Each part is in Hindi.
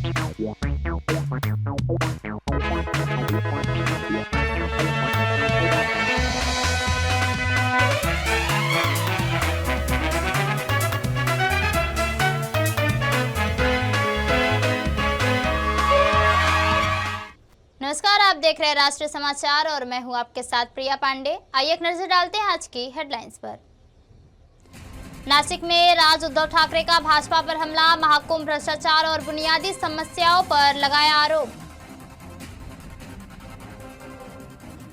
नमस्कार, आप देख रहे हैं राष्ट्रीय समाचार और मैं हूं आपके साथ प्रिया पांडे। आइए एक नजर डालते हैं आज की हेडलाइंस पर। नासिक में राज उद्धव ठाकरे का भाजपा पर हमला, महाकुंभ भ्रष्टाचार और बुनियादी समस्याओं पर लगाया आरोप।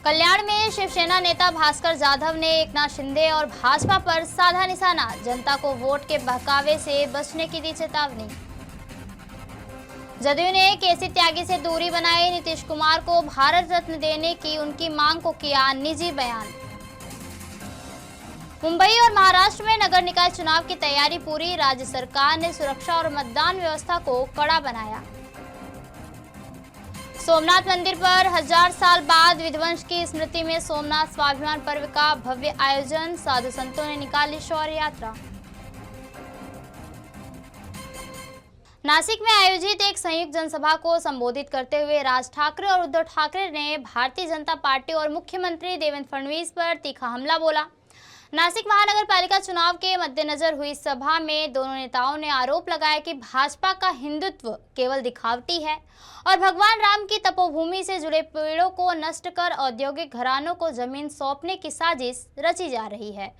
कल्याण में शिवसेना नेता भास्कर जाधव ने एकनाथ शिंदे और भाजपा पर साधा निशाना, जनता को वोट के बहकावे से बचने की दी चेतावनी। जदयू ने केसी त्यागी से दूरी बनाई, नीतीश कुमार को भारत रत्न देने की उनकी मांग को किया निजी बयान। मुंबई और महाराष्ट्र में नगर निकाय चुनाव की तैयारी पूरी, राज्य सरकार ने सुरक्षा और मतदान व्यवस्था को कड़ा बनाया। सोमनाथ मंदिर पर 1000 साल बाद विध्वंस की स्मृति में सोमनाथ स्वाभिमान पर्व का भव्य आयोजन, साधु संतों ने निकाली शौर्य यात्रा। नासिक में आयोजित एक संयुक्त जनसभा को संबोधित करते हुए राज ठाकरे और उद्धव ठाकरे ने भारतीय जनता पार्टी और मुख्यमंत्री देवेंद्र फडणवीस पर तीखा हमला बोला। नासिक महानगर पालिका चुनाव के मद्देनजर हुई सभा में दोनों नेताओं ने आरोप लगाया कि भाजपा का हिंदुत्व केवल दिखावटी है और भगवान राम की तपोभूमि से जुड़े पेड़ों को नष्ट कर औद्योगिक घरानों को जमीन सौंपने की साजिश रची जा रही है।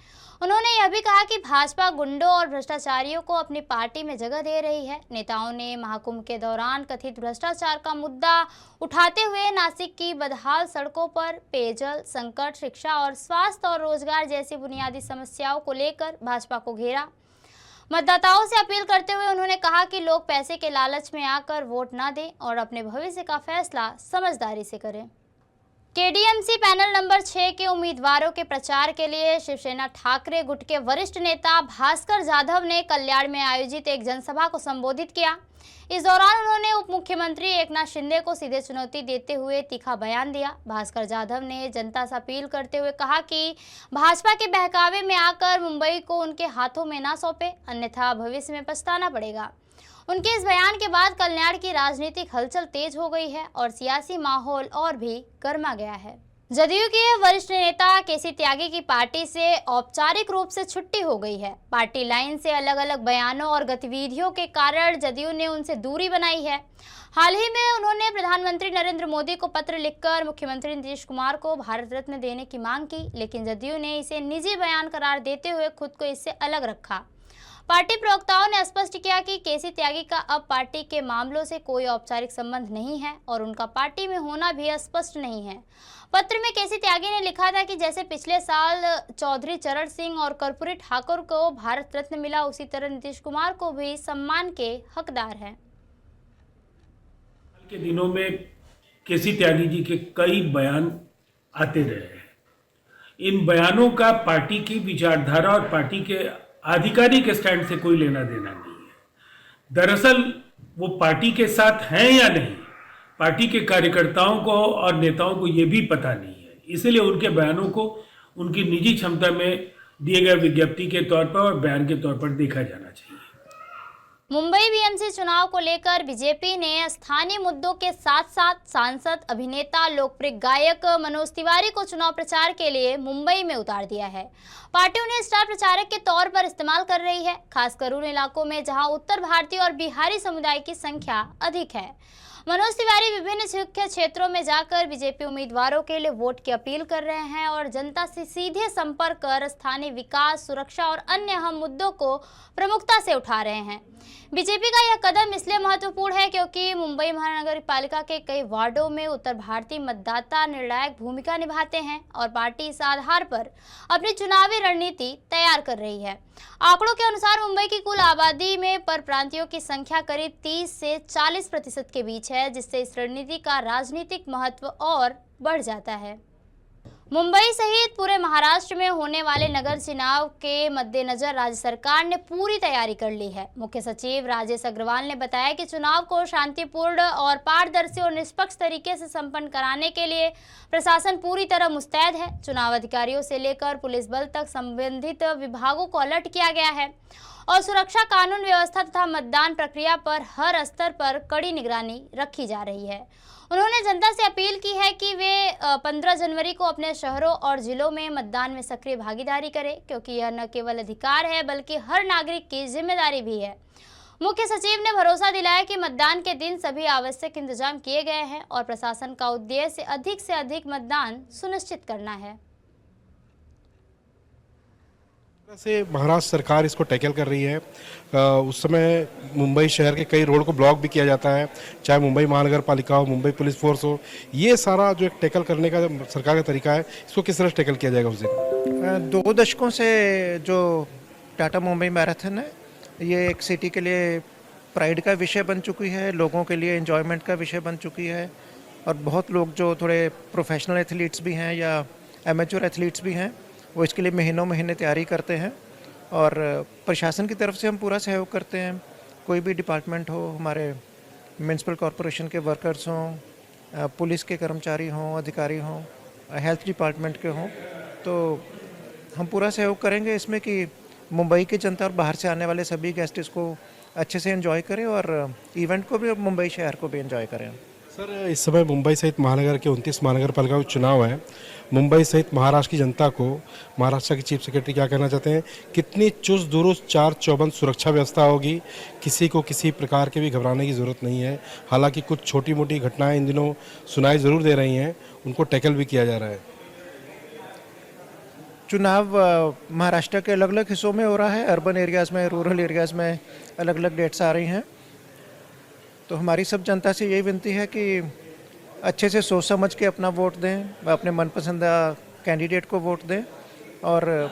उन्होंने यह भी कहा कि भाजपा गुंडों और भ्रष्टाचारियों को अपनी पार्टी में जगह दे रही है। नेताओं ने महाकुंभ के दौरान कथित भ्रष्टाचार का मुद्दा उठाते हुए नासिक की बदहाल सड़कों पर पेयजल संकट, शिक्षा और स्वास्थ्य और रोजगार जैसी बुनियादी समस्याओं को लेकर भाजपा को घेरा। मतदाताओं से अपील करते हुए उन्होंने कहा कि लोग पैसे के लालच में आकर वोट न दें और अपने भविष्य का फैसला समझदारी से करें। केडीएमसी पैनल नंबर 6 के उम्मीदवारों के प्रचार के लिए शिवसेना ठाकरे गुट के वरिष्ठ नेता भास्कर जाधव ने कल्याण में आयोजित एक जनसभा को संबोधित किया। इस दौरान उन्होंने उप मुख्यमंत्री एकनाथ शिंदे को सीधे चुनौती देते हुए तीखा बयान दिया। भास्कर जाधव ने जनता से अपील करते हुए कहा कि भाजपा के बहकावे में आकर मुंबई को उनके हाथों में ना सौंपे, अन्यथा भविष्य में पछताना पड़ेगा। उनके इस बयान के बाद कल्याण की राजनीतिक हलचल तेज हो गई है और सियासी माहौल और भी गर्मा गया है। जदयू के वरिष्ठ नेता केसी त्यागी की पार्टी से औपचारिक रूप से छुट्टी हो गई है। पार्टी लाइन से अलग अलग बयानों और गतिविधियों के कारण जदयू ने उनसे दूरी बनाई है। हाल ही में उन्होंने प्रधानमंत्री नरेंद्र मोदी को पत्र लिखकर मुख्यमंत्री नीतीश कुमार को भारत रत्न देने की मांग की, लेकिन जदयू ने इसे निजी बयान करार देते हुए खुद को इससे अलग रखा। पार्टी प्रवक्ताओं ने स्पष्ट किया कि केसी त्यागी का अब पार्टी के मामलों से कोई औपचारिक संबंध नहीं है और उनका पार्टी में होना भी स्पष्ट नहीं है। पत्र में केसी त्यागी ने लिखा था कि जैसे पिछले साल चौधरी चरण सिंह और कर्पूरी ठाकुर को भारत रत्न मिला, उसी तरह नीतीश कुमार को भी सम्मान के हकदार हैं। के दिनों में केसी त्यागी जी के कई बयान आते रहे हैं। इन बयानों का पार्टी की विचारधारा और पार्टी के आधिकारिक स्टैंड से कोई लेना देना नहीं है। दरअसल वो पार्टी के साथ हैं या नहीं, पार्टी के कार्यकर्ताओं को और नेताओं को ये भी पता नहीं है। इसलिए उनके बयानों को उनकी निजी क्षमता में दिए गए विज्ञप्ति के तौर पर और बयान के तौर पर देखा जाना चाहिए। मुंबई बीएमसी चुनाव को लेकर बीजेपी ने स्थानीय मुद्दों के साथ साथ सांसद, अभिनेता, लोकप्रिय गायक मनोज तिवारी को चुनाव प्रचार के लिए मुंबई में उतार दिया है। पार्टी उन्हें स्टार प्रचारक के तौर पर इस्तेमाल कर रही है, खासकर उन इलाकों में जहां उत्तर भारतीय और बिहारी समुदाय की संख्या अधिक है। मनोज तिवारी विभिन्न मुख्य क्षेत्रों में जाकर बीजेपी उम्मीदवारों के लिए वोट की अपील कर रहे हैं और जनता से सीधे संपर्क कर स्थानीय विकास, सुरक्षा और अन्य अहम मुद्दों को प्रमुखता से उठा रहे हैं। बीजेपी का यह कदम इसलिए महत्वपूर्ण है क्योंकि मुंबई महानगर पालिका के कई वार्डों में उत्तर भारतीय मतदाता निर्णायक भूमिका निभाते हैं और पार्टी इस आधार पर अपनी चुनावी रणनीति तैयार कर रही है। आंकड़ों के अनुसार मुंबई की कुल आबादी में परप्रांतियों की संख्या करीब 30 से 40% के बीच है, जिससे इस रणनीति का राजनीतिक महत्व और बढ़ जाता है। मुंबई सहित पूरे महाराष्ट्र में होने वाले नगर चुनाव के मद्देनजर राज्य सरकार ने पूरी तैयारी कर ली है। मुख्य सचिव राजेश अग्रवाल ने बताया कि चुनाव को शांतिपूर्ण और पारदर्शी और निष्पक्ष तरीके से संपन्न कराने के लिए प्रशासन पूरी तरह मुस्तैद है। चुनाव अधिकारियों से लेकर पुलिस बल तक संबंधित विभागों को अलर्ट किया गया है। और सुरक्षा, कानून व्यवस्था तथा मतदान प्रक्रिया पर हर स्तर पर कड़ी निगरानी रखी जा रही है। उन्होंने जनता से अपील की है कि वे 15 जनवरी को अपने शहरों और जिलों में मतदान में सक्रिय भागीदारी करें, क्योंकि यह न केवल अधिकार है बल्कि हर नागरिक की जिम्मेदारी भी है। मुख्य सचिव ने भरोसा दिलाया कि मतदान के दिन सभी आवश्यक इंतजाम किए गए हैं और प्रशासन का उद्देश्य से अधिक मतदान सुनिश्चित करना है। से महाराष्ट्र सरकार इसको टैकल कर रही है। उस समय मुंबई शहर के कई रोड को ब्लॉक भी किया जाता है, चाहे मुंबई महानगर पालिका हो, मुंबई पुलिस फोर्स हो। ये सारा जो एक टैकल करने का सरकार का तरीका है, इसको किस तरह टैकल किया जाएगा उस दिन? 2 दशकों से जो टाटा मुंबई मैराथन है, ये एक सिटी के लिए प्राइड का विषय बन चुकी है, लोगों के लिए एंजॉयमेंट का विषय बन चुकी है। और बहुत लोग जो थोड़े प्रोफेशनल एथलीट्स भी हैं या एमेच्योर एथलीट्स भी हैं, वो इसके लिए महीने तैयारी करते हैं। और प्रशासन की तरफ से हम पूरा सहयोग करते हैं। कोई भी डिपार्टमेंट हो, हमारे म्यूनसिपल कॉरपोरेशन के वर्कर्स हों, पुलिस के कर्मचारी हों, अधिकारी हों, हेल्थ डिपार्टमेंट के हों, तो हम पूरा सहयोग करेंगे इसमें कि मुंबई की जनता और बाहर से आने वाले सभी गेस्ट इसको अच्छे से एंजॉय करें और इवेंट को भी और मुंबई शहर को भी एंजॉय करें। सर, इस समय मुंबई सहित महानगर के 29 महानगर पालिका के चुनाव है। मुंबई सहित महाराष्ट्र की जनता को महाराष्ट्र के चीफ सेक्रेटरी क्या कहना चाहते हैं? कितनी चुस्त दुरुस्त 4-चौबंद सुरक्षा व्यवस्था होगी? किसी को किसी प्रकार के भी घबराने की ज़रूरत नहीं है। हालांकि कुछ छोटी मोटी घटनाएं इन दिनों सुनाई ज़रूर दे रही हैं, उनको टैकल भी किया जा रहा है। चुनाव महाराष्ट्र के अलग अलग हिस्सों में हो रहा है, अर्बन एरियाज़ में, रूरल एरियाज़ में अलग अलग डेट्स आ रही हैं। तो हमारी सब जनता से यही विनती है कि अच्छे से सोच समझ के अपना वोट दें, अपने मनपसंद कैंडिडेट को वोट दें। और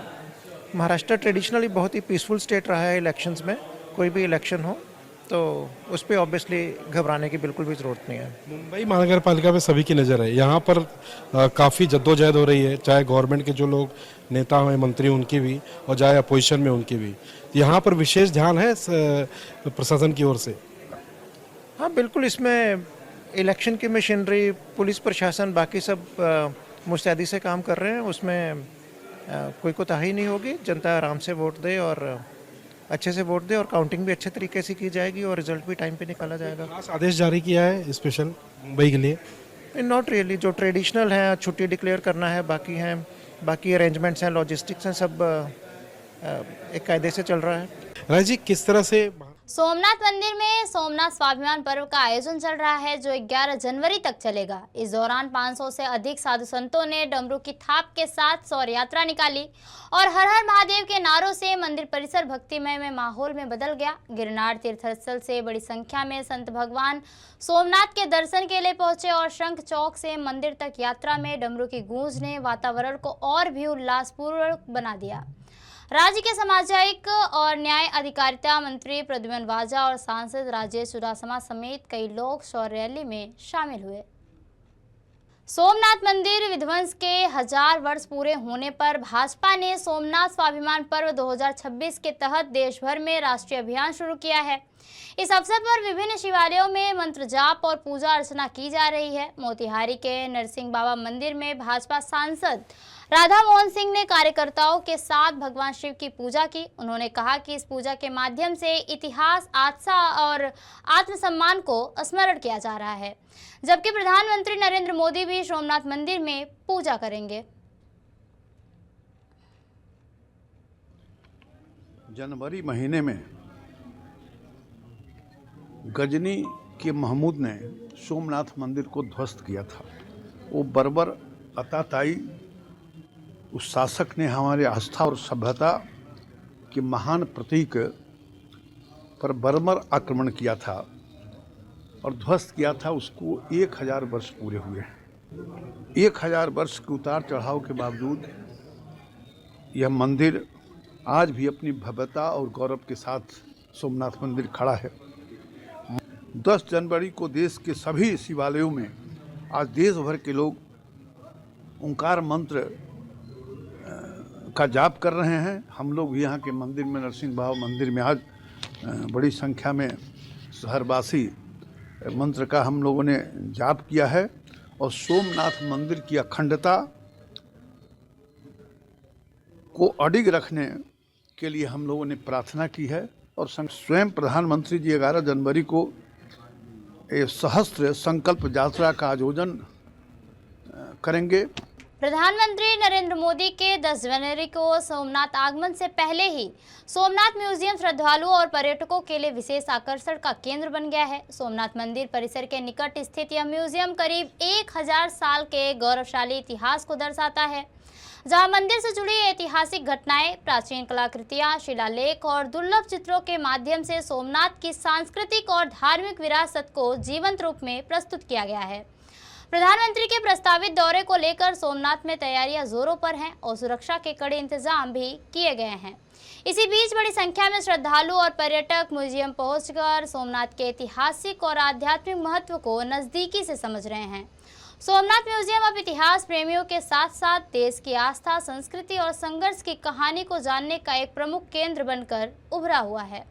महाराष्ट्र ट्रेडिशनली बहुत ही पीसफुल स्टेट रहा है इलेक्शंस में। कोई भी इलेक्शन हो तो उस पर ऑब्वियसली घबराने की बिल्कुल भी ज़रूरत नहीं है। मुंबई महानगर पालिका में सभी की नज़र है। यहाँ पर काफ़ी जद्दोजहद हो रही है, चाहे गवर्नमेंट के जो लोग नेता हैं, मंत्री, उनकी भी, और चाहे अपोजिशन में उनकी भी। यहाँ पर विशेष ध्यान है प्रशासन की ओर से। हाँ बिल्कुल, इसमें इलेक्शन की मशीनरी, पुलिस प्रशासन, बाकी सब मुस्तैदी से काम कर रहे हैं। उसमें कोई कोताही नहीं होगी। जनता आराम से वोट दे और अच्छे से वोट दे और काउंटिंग भी अच्छे तरीके से की जाएगी और रिजल्ट भी टाइम पे निकाला जाएगा। खास आदेश जारी किया है स्पेशल मुंबई के लिए? Not really. जो ट्रेडिशनल है, छुट्टी डिक्लेयर करना है, बाकी अरेंजमेंट्स हैं, लॉजिस्टिक्स हैं, सब एक कायदे से चल रहा है। राज जी, किस तरह से सोमनाथ मंदिर में सोमनाथ स्वाभिमान पर्व का आयोजन चल रहा है, जो 11 जनवरी तक चलेगा। इस दौरान 500 से अधिक साधु संतों ने डमरू की थाप के साथ शौर्य यात्रा निकाली और हर हर महादेव के नारों से मंदिर परिसर भक्तिमय में माहौल में बदल गया। गिरनार तीर्थस्थल से बड़ी संख्या में संत भगवान सोमनाथ के दर्शन के लिए पहुंचे और शंख चौक से मंदिर तक यात्रा में डमरू की गूंज ने वातावरण को और भी उल्लासपूर्ण बना दिया। राज्य के सामाजिक और न्याय अधिकारिता मंत्री प्रद्युम्न वाजा और सांसद राजेश चुडासमा समेत कई लोग शौर्य रैली में शामिल हुए। सोमनाथ मंदिर विध्वंस के 1000 वर्ष पूरे होने पर भाजपा ने सोमनाथ स्वाभिमान पर्व 2026 के तहत देश भर में राष्ट्रीय अभियान शुरू किया है। इस अवसर पर विभिन्न शिवालयों में मंत्र जाप और पूजा अर्चना की जा रही है। मोतिहारी के नरसिंह बाबा मंदिर में भाजपा सांसद राधा मोहन सिंह ने कार्यकर्ताओं के साथ भगवान शिव की पूजा की। उन्होंने कहा कि इस पूजा के माध्यम से इतिहास, आस्था और आत्मसम्मान को स्मरण किया जा रहा है, जबकि प्रधानमंत्री नरेंद्र मोदी भी सोमनाथ मंदिर में पूजा करेंगे। जनवरी महीने में गजनी के महमूद ने सोमनाथ मंदिर को ध्वस्त किया था। वो बर्बर अताताई उस शासक ने हमारे आस्था और सभ्यता के महान प्रतीक पर बर्बर आक्रमण किया था और ध्वस्त किया था। उसको 1000 वर्ष पूरे हुए हैं। 1000 वर्ष के उतार चढ़ाव के बावजूद यह मंदिर आज भी अपनी भव्यता और गौरव के साथ सोमनाथ मंदिर खड़ा है। 10 जनवरी को देश के सभी शिवालयों में आज देश भर के लोग ओंकार मंत्र का जाप कर रहे हैं। हम लोग भी यहाँ के मंदिर में, नरसिंह बाबा मंदिर में आज बड़ी संख्या में शहरवासी मंत्र का हम लोगों ने जाप किया है और सोमनाथ मंदिर की अखंडता को अडिग रखने के लिए हम लोगों ने प्रार्थना की है और स्वयं प्रधानमंत्री जी 11 जनवरी को सहस्त्र संकल्प यात्रा का आयोजन करेंगे। प्रधानमंत्री नरेंद्र मोदी के 10 जनवरी को सोमनाथ आगमन से पहले ही सोमनाथ म्यूजियम श्रद्धालुओं और पर्यटकों के लिए विशेष आकर्षण का केंद्र बन गया है। सोमनाथ मंदिर परिसर के निकट स्थित यह म्यूजियम करीब 1000 साल के गौरवशाली इतिहास को दर्शाता है, जहां मंदिर से जुड़ी ऐतिहासिक घटनाएं, प्राचीन कलाकृतियां, शिलालेख और दुर्लभ चित्रों के माध्यम से सोमनाथ की सांस्कृतिक और धार्मिक विरासत को जीवंत रूप में प्रस्तुत किया गया है। प्रधानमंत्री के प्रस्तावित दौरे को लेकर सोमनाथ में तैयारियां जोरों पर हैं और सुरक्षा के कड़े इंतजाम भी किए गए हैं। इसी बीच बड़ी संख्या में श्रद्धालु और पर्यटक म्यूजियम पहुंचकर सोमनाथ के ऐतिहासिक और आध्यात्मिक महत्व को नजदीकी से समझ रहे हैं। सोमनाथ म्यूजियम अब इतिहास प्रेमियों के साथ साथ देश की आस्था, संस्कृति और संघर्ष की कहानी को जानने का एक प्रमुख केंद्र बनकर उभरा हुआ है।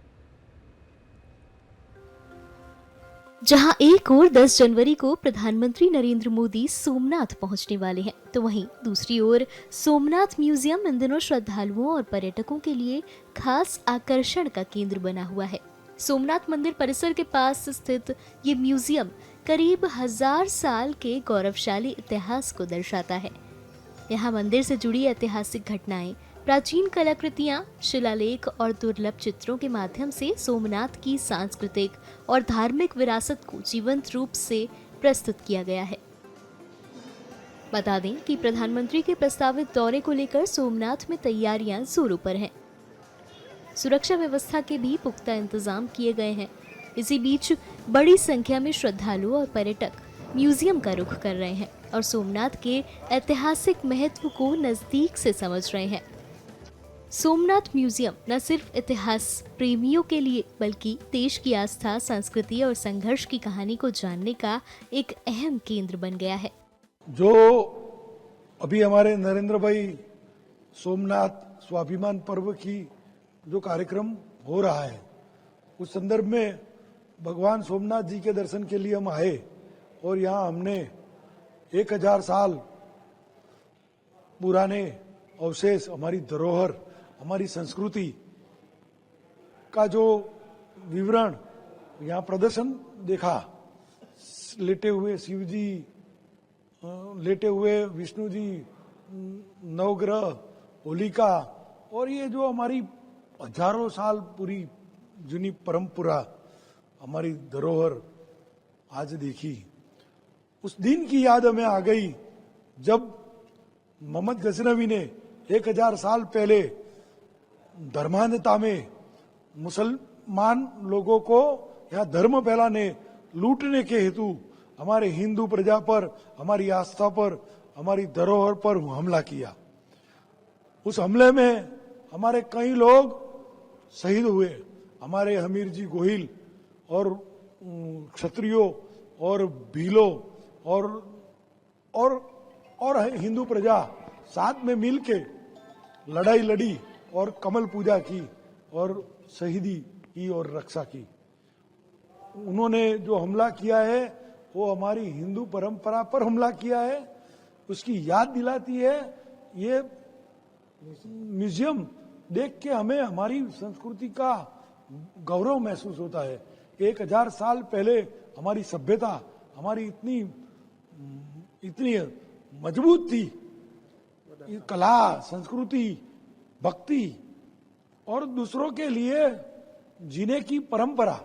जहां एक ओर 10 जनवरी को प्रधानमंत्री नरेंद्र मोदी सोमनाथ पहुंचने वाले हैं, तो वहीं दूसरी ओर सोमनाथ म्यूजियम इन दिनों श्रद्धालुओं और पर्यटकों के लिए खास आकर्षण का केंद्र बना हुआ है। सोमनाथ मंदिर परिसर के पास स्थित ये म्यूजियम करीब 1000 साल के गौरवशाली इतिहास को दर्शाता है। यहाँ मंदिर से जुड़ी ऐतिहासिक घटनाएं, प्राचीन कलाकृतियां, शिलालेख और दुर्लभ चित्रों के माध्यम से सोमनाथ की सांस्कृतिक और धार्मिक विरासत को जीवंत रूप से प्रस्तुत किया गया है। बता दें कि प्रधानमंत्री के प्रस्तावित दौरे को लेकर सोमनाथ में तैयारियां जोरों पर हैं। सुरक्षा व्यवस्था के भी पुख्ता इंतजाम किए गए हैं। इसी बीच बड़ी संख्या में श्रद्धालु और पर्यटक म्यूजियम का रुख कर रहे हैं और सोमनाथ के ऐतिहासिक महत्व को नजदीक से समझ रहे हैं। सोमनाथ म्यूजियम न सिर्फ इतिहास प्रेमियों के लिए बल्कि देश की आस्था, संस्कृति और संघर्ष की कहानी को जानने का एक अहम केंद्र बन गया है। जो अभी हमारे नरेंद्र भाई सोमनाथ स्वाभिमान पर्व की जो कार्यक्रम हो रहा है, उस संदर्भ में भगवान सोमनाथ जी के दर्शन के लिए हम आए और यहाँ हमने 1000 साल पुराने अवशेष, हमारी धरोहर, हमारी संस्कृति का जो विवरण यहाँ प्रदर्शन देखा। लेटे हुए शिव जी, लेटे हुए विष्णु जी, नवग्रह, होलिका, और ये जो हमारी हजारों साल पूरी जुनी परंपरा, हमारी धरोहर आज देखी। उस दिन की याद हमें आ गई जब मोहम्मद गजनवी ने 1000 साल पहले धर्मांधता में मुसलमान लोगों को यहाँ धर्म फैलाने, लूटने के हेतु हमारे हिंदू प्रजा पर, हमारी आस्था पर, हमारी धरोहर पर हमला किया। उस हमले में हमारे कई लोग शहीद हुए। हमारे हमीर जी गोहिल और क्षत्रियों और भीलों और हिंदू प्रजा साथ में मिलके लड़ाई लड़ी और कमल पूजा की और शहीदी की और रक्षा की। उन्होंने जो हमला किया है वो हमारी हिंदू परंपरा पर हमला किया है, उसकी याद दिलाती है। ये म्यूजियम देख के हमें हमारी संस्कृति का गौरव महसूस होता है। 1000 साल पहले हमारी सभ्यता, हमारी इतनी मजबूत थी, कला, संस्कृति, भक्ति और दूसरों के लिए जीने की परंपरा,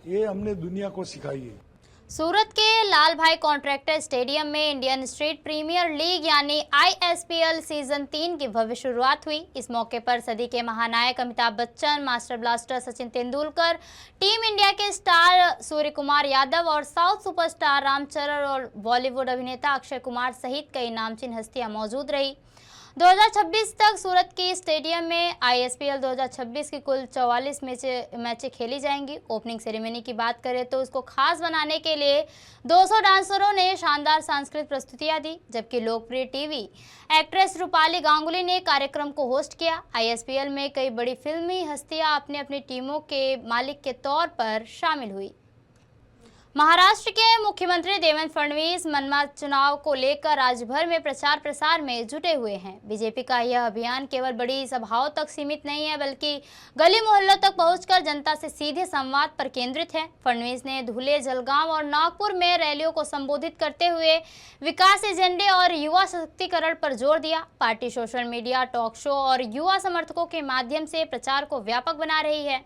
ये हमने दुनिया को सिखाई है। सूरत के लाल भाई कॉन्ट्रैक्टर स्टेडियम में इंडियन स्ट्रीट प्रीमियर लीग यानी ISPL सीजन 3 की भव्य शुरुआत हुई। इस मौके पर सदी के महानायक Amitabh Bachchan, master blaster Sachin Tendulkar, team India के स्टार सूर्य कुमार यादव और साउथ सुपरस्टार रामचरण और बॉलीवुड अभिनेता अक्षय कुमार सहित कई नामचीन हस्तियां मौजूद रही। 2026 तक सूरत के स्टेडियम में ISPL 2026 की कुल 44 मैचें खेली जाएंगी। ओपनिंग सेरेमनी की बात करें तो इसको खास बनाने के लिए 200 डांसरों ने शानदार सांस्कृतिक प्रस्तुतियां दी, जबकि लोकप्रिय टीवी एक्ट्रेस रूपाली गांगुली ने कार्यक्रम को होस्ट किया। ISPL में कई बड़ी फिल्मी हस्तियां अपनी अपनी टीमों के मालिक के तौर पर शामिल हुई। महाराष्ट्र के मुख्यमंत्री देवेंद्र फडणवीस मनपा चुनाव को लेकर राज्य भर में प्रचार प्रसार में जुटे हुए हैं। बीजेपी का यह अभियान केवल बड़ी सभाओं तक सीमित नहीं है, बल्कि गली मोहल्लों तक पहुंचकर जनता से सीधे संवाद पर केंद्रित है। फडणवीस ने धुले, जलगांव और नागपुर में रैलियों को संबोधित करते हुए विकास एजेंडे और युवा सशक्तिकरण पर जोर दिया। Party social media, talk show और युवा समर्थकों के माध्यम से प्रचार को व्यापक बना रही है,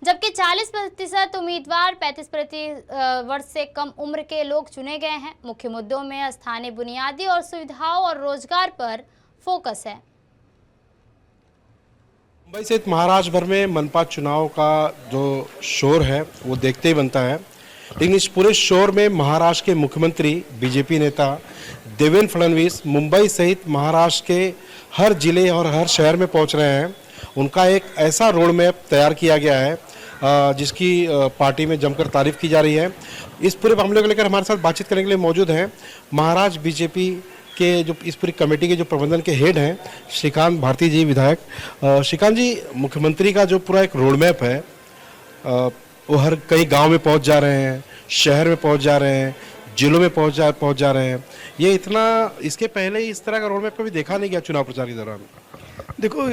जबकि 40% उम्मीदवार 35 वर्ष से कम उम्र के लोग चुने गए हैं। मुख्य मुद्दों में स्थानीय बुनियादी और सुविधाओं और रोजगार पर फोकस है। मुंबई सहित महाराष्ट्र भर में मनपा चुनाव का जो शोर है वो देखते ही बनता है, लेकिन इस पूरे शोर में महाराष्ट्र के मुख्यमंत्री बीजेपी नेता देवेंद्र फडणवीस मुंबई सहित महाराष्ट्र के हर जिले और हर शहर में पहुंच रहे हैं। उनका एक ऐसा रोड मैप तैयार किया गया है जिसकी पार्टी में जमकर तारीफ की जा रही है। इस पूरे मामले को लेकर हमारे साथ बातचीत करने के लिए मौजूद हैं महाराष्ट्र बीजेपी के जो इस पूरी कमेटी के जो प्रबंधन के हेड हैं श्रीकांत भारती जी, विधायक। श्रीकांत जी, मुख्यमंत्री का जो पूरा एक रोड मैप है वो हर कई गांव में पहुंच जा रहे हैं, शहर में पहुंच जा रहे हैं, जिलों में पहुंच जा रहे हैं। ये इतना, इसके पहले इस तरह का रोड मैप कभी देखा नहीं गया चुनाव प्रचार के दौरान। देखो,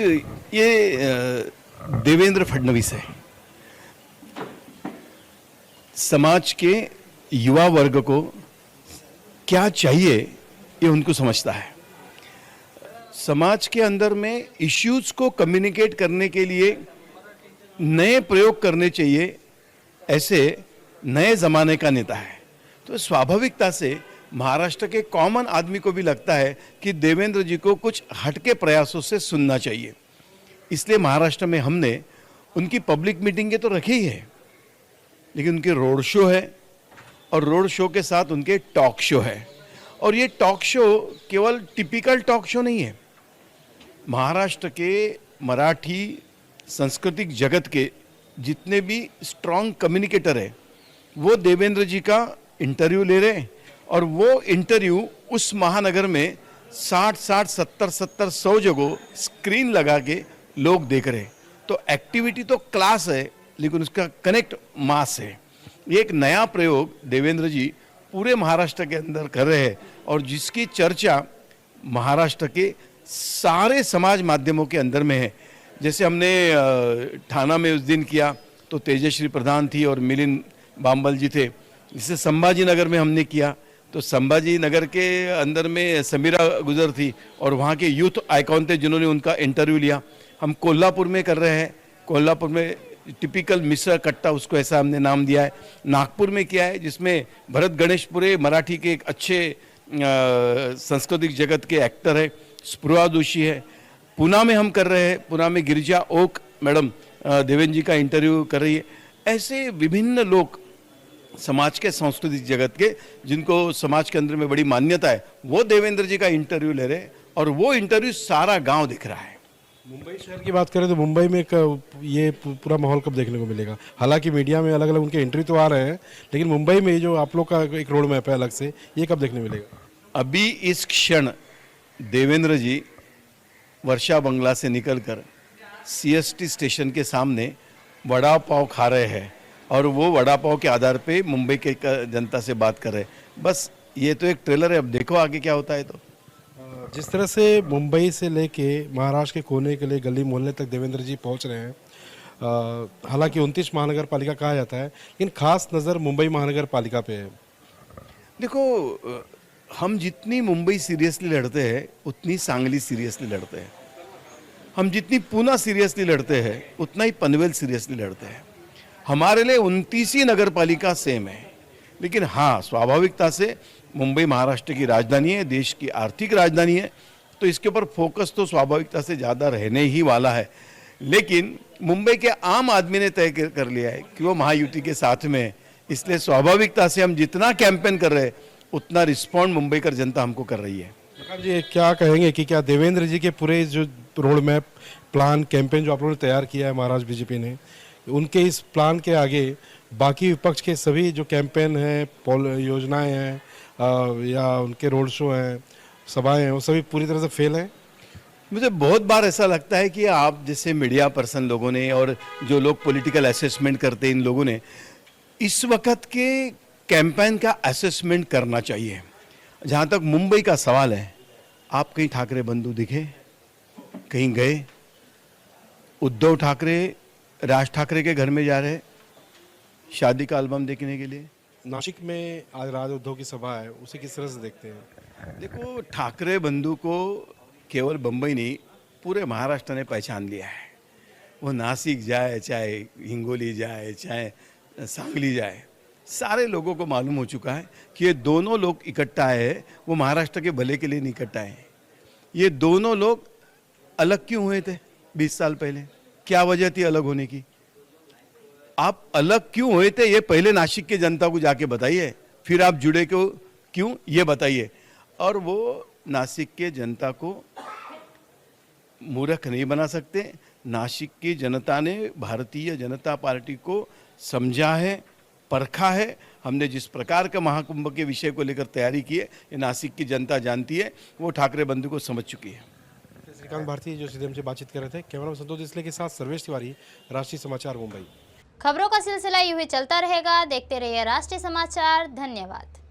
ये देवेंद्र फडणवीस है, समाज के युवा वर्ग को क्या चाहिए ये उनको समझता है। समाज के अंदर में इश्यूज को कम्युनिकेट करने के लिए नए प्रयोग करने चाहिए, ऐसे नए जमाने का नेता है। तो स्वाभाविकता से महाराष्ट्र के कॉमन आदमी को भी लगता है कि देवेंद्र जी को कुछ हटके प्रयासों से सुनना चाहिए। इसलिए महाराष्ट्र में हमने उनकी पब्लिक मीटिंगें तो रखी ही है, लेकिन उनके रोड शो है और रोड शो के साथ उनके टॉक शो है। और ये टॉक शो केवल टिपिकल टॉक शो नहीं है। महाराष्ट्र के मराठी सांस्कृतिक जगत के जितने भी स्ट्रॉन्ग कम्युनिकेटर है वो देवेंद्र जी का इंटरव्यू ले रहे हैं, और वो इंटरव्यू उस महानगर में 60-60, 70-70, 100 जगह स्क्रीन लगा के लोग देख रहे हैं। तो एक्टिविटी तो क्लास है, लेकिन उसका कनेक्ट मास है। ये एक नया प्रयोग देवेंद्र जी पूरे महाराष्ट्र के अंदर कर रहे हैं, और जिसकी चर्चा महाराष्ट्र के सारे समाज माध्यमों के अंदर में है। जैसे हमने ठाणा में उस दिन किया तो तेजश्री प्रधान थी और मिलिंद बांबल जी थे। जिसे संभाजी नगर में हमने किया तो संभाजी नगर के अंदर में समीरा गुजर थी और वहाँ के यूथ आइकॉन थे जिन्होंने उनका इंटरव्यू लिया। हम कोल्हापुर में कर रहे हैं, कोल्हापुर में टिपिकल मिश्रा कट्टा, उसको ऐसा हमने नाम दिया है। नागपुर में किया है जिसमें भरत गणेशपुरे मराठी के एक अच्छे सांस्कृतिक जगत के एक्टर है, स्पृहा जोशी है। पुणे में हम कर रहे हैं, पुणे में गिरिजा ओक मैडम देवेंद्र जी का इंटरव्यू कर रही है। ऐसे विभिन्न लोग समाज के सांस्कृतिक जगत के जिनको समाज के अंदर में बड़ी मान्यता है वो देवेंद्र जी का इंटरव्यू ले रहे हैं, और वो इंटरव्यू सारा गांव दिख रहा है। मुंबई शहर की बात करें तो मुंबई में ये पूरा माहौल कब देखने को मिलेगा? हालांकि मीडिया में अलग अलग उनके इंटरव्यू तो आ रहे हैं, लेकिन मुंबई में जो आप लोग का एक रोड मैप है अलग से, ये कब देखने मिलेगा? अभी इस क्षण देवेंद्र जी वर्षा बंगला से निकलकर CST स्टेशन के सामने वड़ा पाव खा रहे हैं, और वो वड़ा पाव के आधार पे मुंबई के जनता से बात कर रहे हैं। बस ये तो एक ट्रेलर है, अब देखो आगे क्या होता है। तो जिस तरह से मुंबई से लेके महाराष्ट्र के कोने के लिए गली मोहल्ले तक देवेंद्र जी पहुंच रहे हैं, हालांकि 29 महानगर पालिका कहा जाता है, लेकिन खास नज़र मुंबई महानगर पालिका पे है। देखो, हम जितनी मुंबई सीरियसली लड़ते हैं उतनी सांगली सीरियसली लड़ते हैं। हम जितनी पूना सीरियसली लड़ते हैं उतना ही पनवेल सीरियसली लड़ते हैं। हमारे लिए 29 ही नगर पालिका सेम है, लेकिन हाँ, स्वाभाविकता से मुंबई महाराष्ट्र की राजधानी है, देश की आर्थिक राजधानी है, तो इसके ऊपर फोकस तो स्वाभाविकता से ज़्यादा रहने ही वाला है। लेकिन मुंबई के आम आदमी ने तय कर लिया है कि वो महायुति के साथ में है, इसलिए स्वाभाविकता से हम जितना कैंपेन कर रहे हैं उतना रिस्पॉन्ड मुंबई कर जनता हमको कर रही है। प्रकाश जी, क्या कहेंगे कि क्या देवेंद्र जी के पूरे जो रोड मैप प्लान कैंपेन जो आप लोगों ने तैयार किया है महाराष्ट्र बीजेपी ने, उनके इस प्लान के आगे बाकी विपक्ष के सभी जो कैंपेन हैं, योजनाएं हैं या उनके रोड शो हैं, सभाएं हैं, वो सभी पूरी तरह से फेल हैं? मुझे बहुत बार ऐसा लगता है कि आप जैसे मीडिया पर्सन लोगों ने और जो लोग पॉलिटिकल असेसमेंट करते हैं इन लोगों ने इस वक्त के कैंपेन का असेसमेंट करना चाहिए। जहाँ तक मुंबई का सवाल है, आप कहीं ठाकरे बंधु दिखे, कहीं गए? उद्धव ठाकरे राज ठाकरे के घर में जा रहे शादी का एल्बम देखने के लिए। नासिक में आज राज उद्धव की सभा है, उसे किस तरह से देखते हैं? देखो, ठाकरे बंधु को केवल बम्बई नहीं, पूरे महाराष्ट्र ने पहचान लिया है। वो नासिक जाए, चाहे हिंगोली जाए, चाहे सांगली जाए, सारे लोगों को मालूम हो चुका है कि ये दोनों लोग इकट्ठा है, वो महाराष्ट्र के भले के लिए नहीं इकट्ठा है। ये दोनों लोग अलग क्यों हुए थे 20 साल पहले? क्या वजह थी अलग होने की? आप अलग क्यों हुए थे ये पहले नासिक की जनता को जाके बताइए, फिर आप जुड़े क्यों ये बताइए। और वो नासिक के जनता को मूर्ख नहीं बना सकते। नासिक की जनता ने भारतीय जनता पार्टी को समझा है, परखा है। हमने जिस प्रकार का महाकुंभ के विषय को लेकर तैयारी की है, ये नासिक की जनता जानती है, वो ठाकरे बंधु को समझ चुकी है। श्रीकांत भारती जो सीधे हमसे बातचीत कर रहे थे। कैमरा संतोष इसले के साथ सर्वेश तिवारी, राष्ट्रीय समाचार, मुंबई। खबरों का सिलसिला यूं ही चलता रहेगा। देखते रहिए राष्ट्रीय समाचार। धन्यवाद।